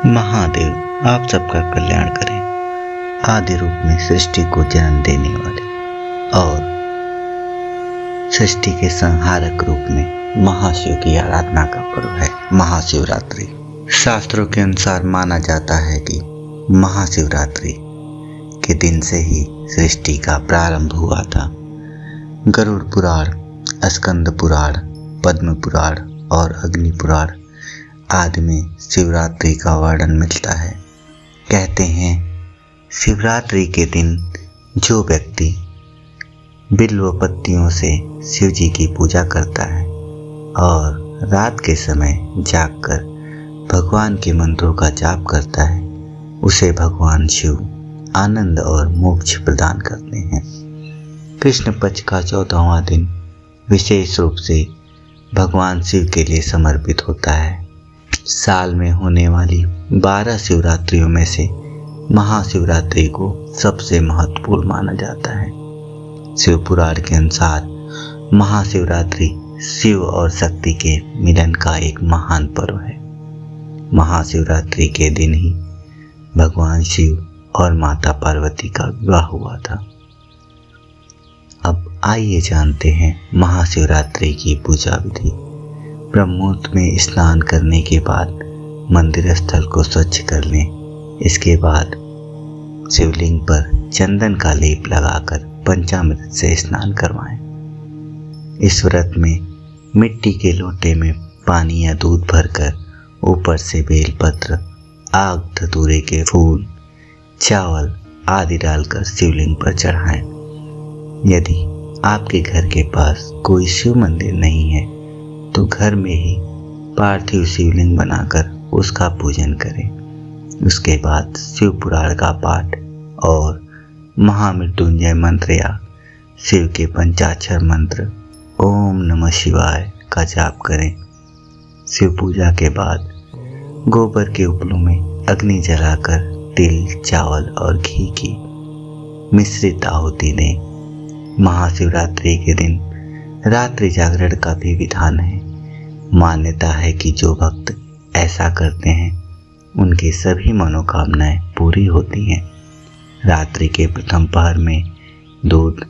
महादेव आप सबका कल्याण करें। आदि रूप में सृष्टि को जन्म देने वाले और सृष्टि के संहारक रूप में महाशिव की आराधना का पर्व है महाशिवरात्रि। शास्त्रों के अनुसार माना जाता है कि महाशिवरात्रि के दिन से ही सृष्टि का प्रारंभ हुआ था। गरुड़ पुराण, स्कंद पुराण, पद्म पुराण और अग्नि पुराण आदि में शिवरात्रि का वर्णन मिलता है। कहते हैं शिवरात्रि के दिन जो व्यक्ति बिल्व पत्तियों से शिव जी की पूजा करता है और रात के समय जागकर भगवान के मंत्रों का जाप करता है, उसे भगवान शिव आनंद और मोक्ष प्रदान करते हैं। कृष्ण पक्ष का 14वां दिन विशेष रूप से भगवान शिव के लिए समर्पित होता है। साल में होने वाली 12 शिवरात्रियों में से महाशिवरात्रि को सबसे महत्वपूर्ण माना जाता है। शिव पुराण के अनुसार महाशिवरात्रि शिव और शक्ति के मिलन का एक महान पर्व है। महाशिवरात्रि के दिन ही भगवान शिव और माता पार्वती का विवाह हुआ था। अब आइए जानते हैं महाशिवरात्रि की पूजा विधि। ब्रह्ममुहूर्त में स्नान करने के बाद मंदिर स्थल को स्वच्छ कर लें। इसके बाद शिवलिंग पर चंदन का लेप लगाकर पंचामृत से स्नान करवाएं। इस व्रत में मिट्टी के लोटे में पानी या दूध भरकर ऊपर से बेलपत्र, आग, धतूरे के फूल, चावल आदि डालकर शिवलिंग पर चढ़ाएं। यदि आपके घर के पास कोई शिव मंदिर नहीं है तो घर में ही पार्थिव शिवलिंग बनाकर उसका पूजन करें। उसके बाद शिव पुराण का पाठ और महामृत्युंजय मंत्र या शिव के पंचाक्षर मंत्र ओम नमः शिवाय का जाप करें। शिव पूजा के बाद गोबर के उपलों में अग्नि जलाकर तिल, चावल और घी की मिश्रित आहुति दें। महाशिवरात्रि के दिन रात्रि जागरण का भी विधान है। मान्यता है कि जो भक्त ऐसा करते हैं उनकी सभी मनोकामनाएं पूरी होती हैं। रात्रि के प्रथम पहर में दूध,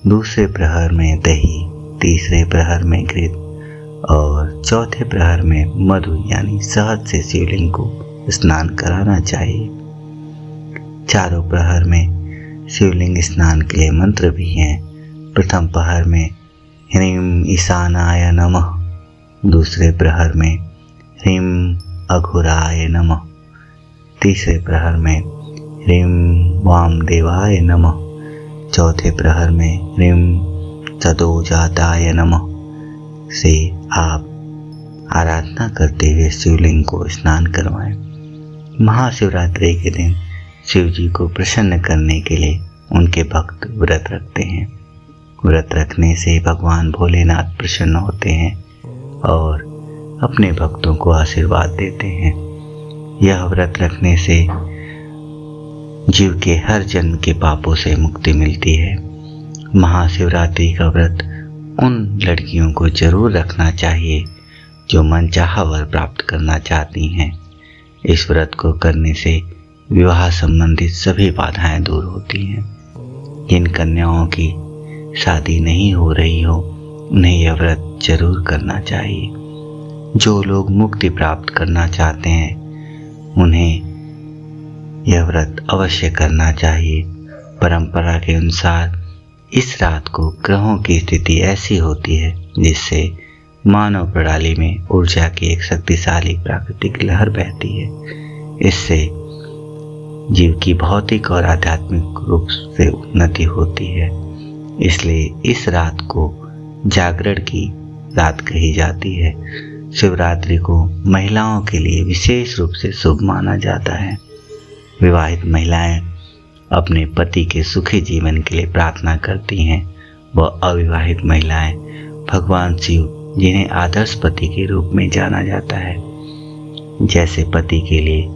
दूसरे प्रहर में दही, तीसरे प्रहर में घृत और चौथे प्रहर में मधु यानी शहद से शिवलिंग को स्नान कराना चाहिए। चारों प्रहर में शिवलिंग स्नान के लिए मंत्र भी हैं। प्रथम प्रहर में ह्रीं ईशानाय नमः, दूसरे प्रहर में ह्रीं अघोराय नमः, तीसरे प्रहर में ह्रीं वामदेवाय नमः, चौथे प्रहर में ह्रीं सदोजाताय नमः से आप आराधना करते हुए शिवलिंग को स्नान करवाएं। महाशिवरात्रि के दिन शिव जी को प्रसन्न करने के लिए उनके भक्त व्रत रखते हैं। व्रत रखने से भगवान भोलेनाथ प्रसन्न होते हैं और अपने भक्तों को आशीर्वाद देते हैं। यह व्रत रखने से जीव के हर जन्म के पापों से मुक्ति मिलती है। महाशिवरात्रि का व्रत उन लड़कियों को जरूर रखना चाहिए जो मनचाहा वर प्राप्त करना चाहती हैं। इस व्रत को करने से विवाह संबंधित सभी बाधाएं दूर होती हैं। जिन कन्याओं की शादी नहीं हो रही हो उन्हें यह व्रत जरूर करना चाहिए। जो लोग मुक्ति प्राप्त करना चाहते हैं उन्हें यह व्रत अवश्य करना चाहिए। परंपरा के अनुसार इस रात को ग्रहों की स्थिति ऐसी होती है जिससे मानव प्रणाली में ऊर्जा की एक शक्तिशाली प्राकृतिक लहर बहती है। इससे जीव की भौतिक और आध्यात्मिक रूप से उन्नति होती है। इसलिए इस रात को जागरण की रात कही जाती है। शिवरात्रि को महिलाओं के लिए विशेष रूप से शुभ माना जाता है। विवाहित महिलाएं अपने पति के सुखी जीवन के लिए प्रार्थना करती हैं। वह अविवाहित महिलाएं भगवान शिव, जिन्हें आदर्श पति के रूप में जाना जाता है, जैसे पति के लिए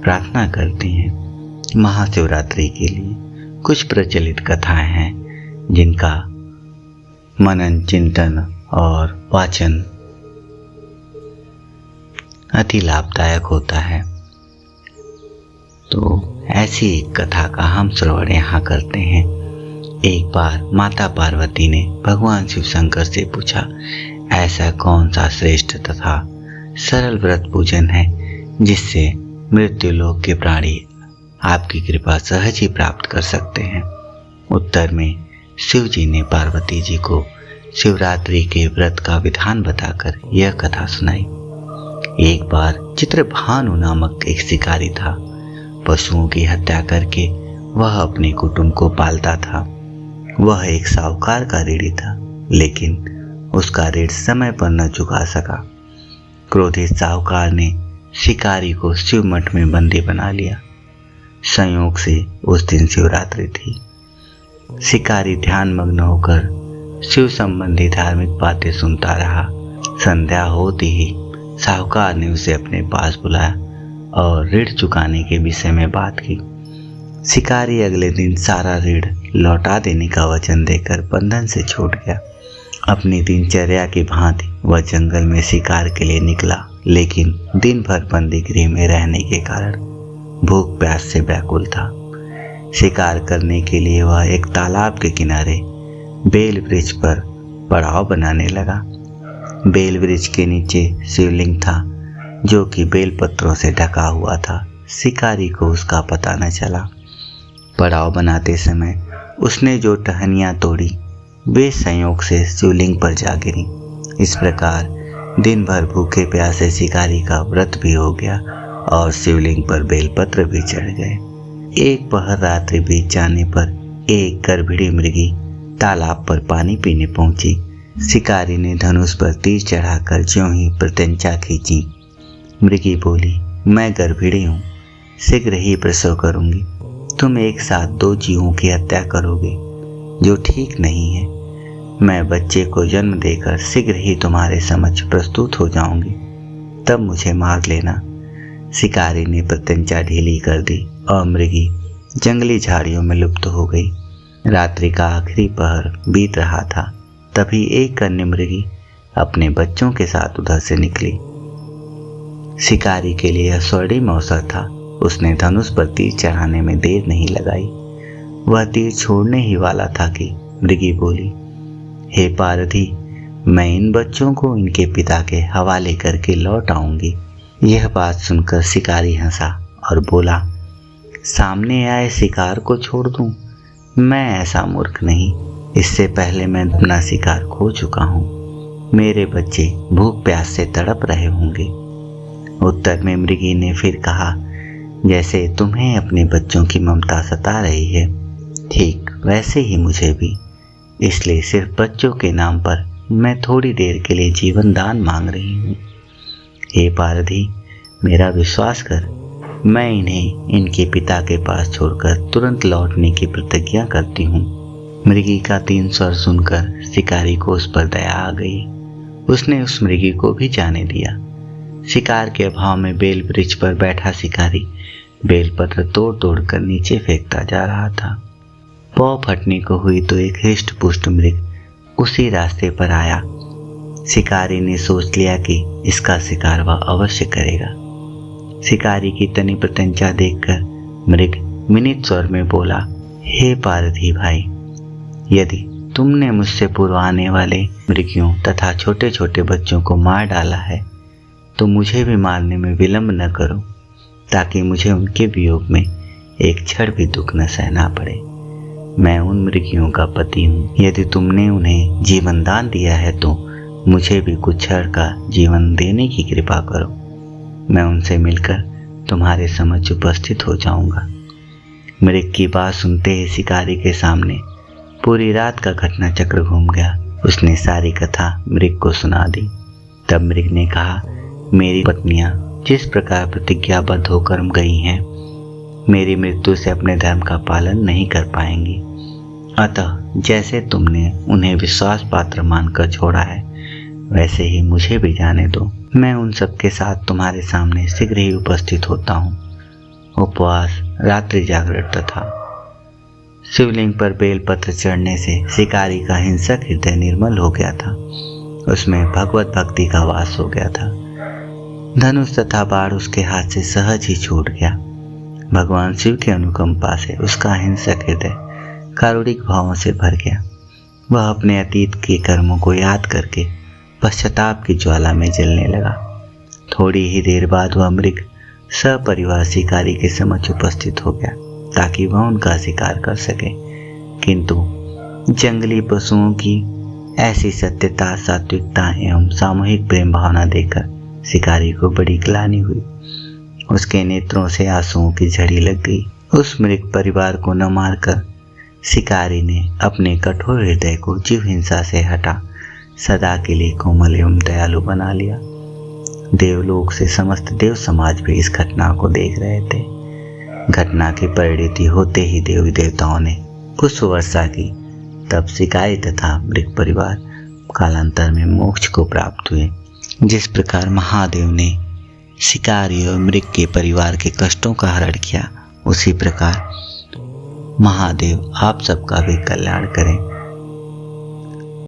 प्रार्थना करती हैं। महाशिवरात्रि के लिए कुछ प्रचलित कथाएं हैं जिनका मनन, चिंतन और वाचन अति लाभदायक होता है। तो ऐसी एक कथा का हम श्रवण यहाँ करते हैं। एक बार माता पार्वती ने भगवान शिव शंकर से पूछा, ऐसा कौन सा श्रेष्ठ तथा सरल व्रत पूजन है जिससे मृत्यु लोक के प्राणी आपकी कृपा सहज ही प्राप्त कर सकते हैं। उत्तर में शिव जी ने पार्वती जी को शिवरात्रि के व्रत का विधान बताकर यह कथा सुनाई। एक बार चित्रभानु नामक एक शिकारी था। पशुओं की हत्या करके वह अपने कुटुंब को पालता था। वह एक साहूकार का ऋणी था, लेकिन उसका ऋण समय पर न चुका सका। क्रोधित साहूकार ने शिकारी को शिव मठ में बंदी बना लिया। संयोग से उस दिन शिवरात्रि थी। शिकारी ध्यान मग्न होकर शिव संबंधी धार्मिक बातें सुनता रहा। संध्या होती ही साहूकार ने उसे अपने पास बुलाया और ऋण चुकाने के विषय में बात की। शिकारी अगले दिन सारा ऋण लौटा देने का वचन देकर बंधन से छूट गया। अपनी दिनचर्या की भांति वह जंगल में शिकार के लिए निकला, लेकिन दिन भर बंदी गृह में रहने के कारण भूख प्यास से व्याकुल था। शिकार करने के लिए वह एक तालाब के किनारे बेल वृक्ष पर पड़ाव बनाने लगा। बेल वृक्ष के नीचे शिवलिंग था, जो कि बेल पत्रों से ढका हुआ था। शिकारी को उसका पता न चला। पड़ाव बनाते समय उसने जो टहनियाँ तोड़ी वे संयोग से शिवलिंग पर जा गिरी। इस प्रकार दिन भर भूखे प्यासे शिकारी का व्रत भी हो गया और शिवलिंग पर बेलपत्र भी चढ़ गए। एक पहर रात्रि बीत जाने पर एक गर्भिणी मृगी तालाब पर पानी पीने पहुंची। शिकारी ने धनुष पर तीर चढ़ाकर ज्यों ही प्रत्यंचा खींची। मृगी बोली, मैं गर्भिणी हूँ, शीघ्र ही प्रसव करूंगी। तुम एक साथ 2 जीवों की हत्या करोगे, जो ठीक नहीं है। मैं बच्चे को जन्म देकर शीघ्र ही तुम्हारे समक्ष प्रस्तुत हो जाऊंगी, तब मुझे मार लेना। शिकारी ने प्रत्यंचा ढीली कर दी और मृगी जंगली झाड़ियों में लुप्त हो गई। रात्रि का आखिरी पहर बीत रहा था, तभी एक कन्या मृगी अपने बच्चों के साथ उधर से निकली। शिकारी के लिए यह स्वर्णिम अवसर था। उसने धनुष पर तीर चढ़ाने में देर नहीं लगाई। वह तीर छोड़ने ही वाला था कि मृगी बोली, हे पारधी, मैं इन बच्चों को इनके पिता के हवाले करके लौट आऊंगी। यह बात सुनकर शिकारी हंसा और बोला, सामने आए शिकार को छोड़ दूं? मैं ऐसा मूर्ख नहीं। इससे पहले मैं अपना शिकार खो चुका हूँ। मेरे बच्चे भूख प्यास से तड़प रहे होंगे। उत्तर में मृगी ने फिर कहा, जैसे तुम्हें अपने बच्चों की ममता सता रही है, ठीक वैसे ही मुझे भी। इसलिए सिर्फ बच्चों के नाम पर मैं थोड़ी देर के लिए जीवन दान मांग रही हूँ। हे पारधी, मेरा विश्वास कर। मैं इन्हें इनके पिता के पास छोड़कर तुरंत लौटने की प्रतिज्ञा करती हूँ। मृगी का 3 स्वर सुनकर शिकारी को उस पर दया आ गई। उसने उस मृगी को भी जाने दिया। शिकार के अभाव में बेल वृक्ष पर बैठा शिकारी बेलपत्र तोड़ तोड़ कर नीचे फेंकता जा रहा था। पौ फटने को हुई तो एक हृष्ट पुष्ट मृग उसी रास्ते पर आया। शिकारी ने सोच लिया कि इसका शिकार वह अवश्य करेगा। शिकारी की तनी प्रत्यंचा देखकर मृग विनीत स्वर में बोला, हे पारधी भाई, यदि तुमने मुझसे पूर्व आने वाले मृगियों तथा छोटे छोटे बच्चों को मार डाला है, तो मुझे भी मारने में विलंब न करो, ताकि मुझे उनके वियोग में एक क्षण भी दुख न सहना पड़े। मैं उन मृगियों का पति हूँ। यदि तुमने उन्हें जीवन दान दिया है तो मुझे भी कुछ क्षण का जीवन देने की कृपा करो। मैं उनसे मिलकर तुम्हारे समक्ष उपस्थित हो जाऊंगा। मृग की बात सुनते ही शिकारी के सामने पूरी रात का घटना चक्र घूम गया। उसने सारी कथा मृग को सुना दी। तब मृग ने कहा, मेरी पत्नियां जिस प्रकार प्रतिज्ञाबद्ध होकर गई हैं, मेरी मृत्यु से अपने धर्म का पालन नहीं कर पाएंगी। अतः जैसे तुमने उन्हें विश्वास पात्र मानकर छोड़ा है, वैसे ही मुझे भी जाने दो। मैं उन सबके साथ तुम्हारे सामने शीघ्र ही उपस्थित होता हूँ। उपवास, रात्रि जागरण तथा शिवलिंग पर बेलपत्र चढ़ने से शिकारी का हिंसक हृदय निर्मल हो गया था। उसमें भगवत भक्ति का वास हो गया था। धनुष तथा बाण उसके हाथ से सहज ही छूट गया। भगवान शिव की अनुकंपा से उसका हिंसक हृदय कारुणिक भावों से भर गया। वह अपने अतीत के कर्मों को याद करके पश्चाताप की ज्वाला में जलने लगा। थोड़ी ही देर बाद वह मृग सपरिवार शिकारी के समक्ष उपस्थित हो गया ताकि वह उनका शिकार कर सके, किंतु जंगली पशुओं की ऐसी सत्यता, सात्विकता एवं सामूहिक प्रेम भावना देखकर शिकारी को बड़ी ग्लानि हुई। उसके नेत्रों से आंसुओं की झड़ी लग गई। उस मृग परिवार को न मारकर शिकारी ने अपने कठोर हृदय को जीव हिंसा से हटा सदा के लिए कोमल एवं दयालु बना लिया। देवलोक से समस्त देव समाज भी इस घटना को देख रहे थे। घटना की परिणति होते ही देवी देवताओं ने पुष्प वर्षा की। तब शिकारी तथा मृग परिवार कालांतर में मोक्ष को प्राप्त हुए। जिस प्रकार महादेव ने शिकारी और मृग के परिवार के कष्टों का हरण किया, उसी प्रकार महादेव आप सबका भी कल्याण करें।